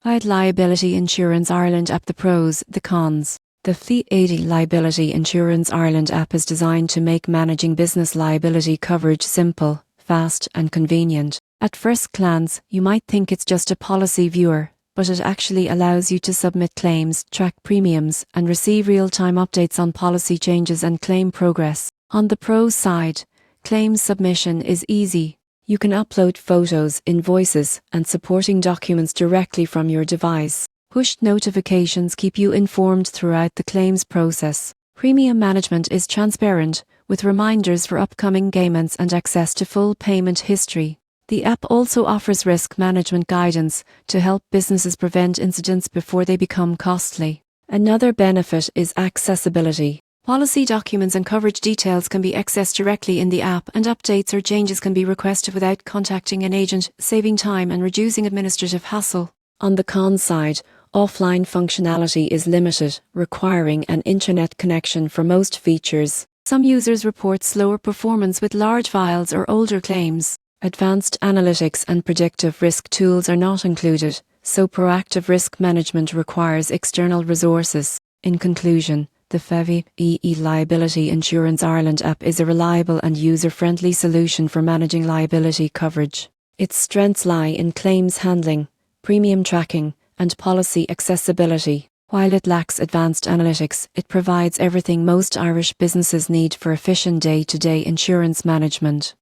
FBD Liability Insurance Ireland app. The pros, the cons. The FBD Liability Insurance Ireland app is designed to make managing business liability coverage simple, fast and convenient. At first glance, you might think it's just a policy viewer, but it actually allows you to submit claims, track premiums, and receive real-time updates on policy changes and claim progress. On the pros side, claims submission is easy. You can upload photos, invoices, and supporting documents directly from your device. Push notifications keep you informed throughout the claims process. Premium management is transparent, with reminders for upcoming payments and access to full payment history. The app also offers risk management guidance to help businesses prevent incidents before they become costly. Another benefit is accessibility. Policy documents and coverage details can be accessed directly in the app, and updates or changes can be requested without contacting an agent, saving time and reducing administrative hassle. On the cons side, offline functionality is limited, requiring an internet connection for most features. Some users report slower performance with large files or older claims. Advanced analytics and predictive risk tools are not included, so proactive risk management requires external resources. In conclusion, the FBD Liability Insurance Ireland app is a reliable and user-friendly solution for managing liability coverage. Its strengths lie in claims handling, premium tracking, and policy accessibility. While it lacks advanced analytics, it provides everything most Irish businesses need for efficient day-to-day insurance management.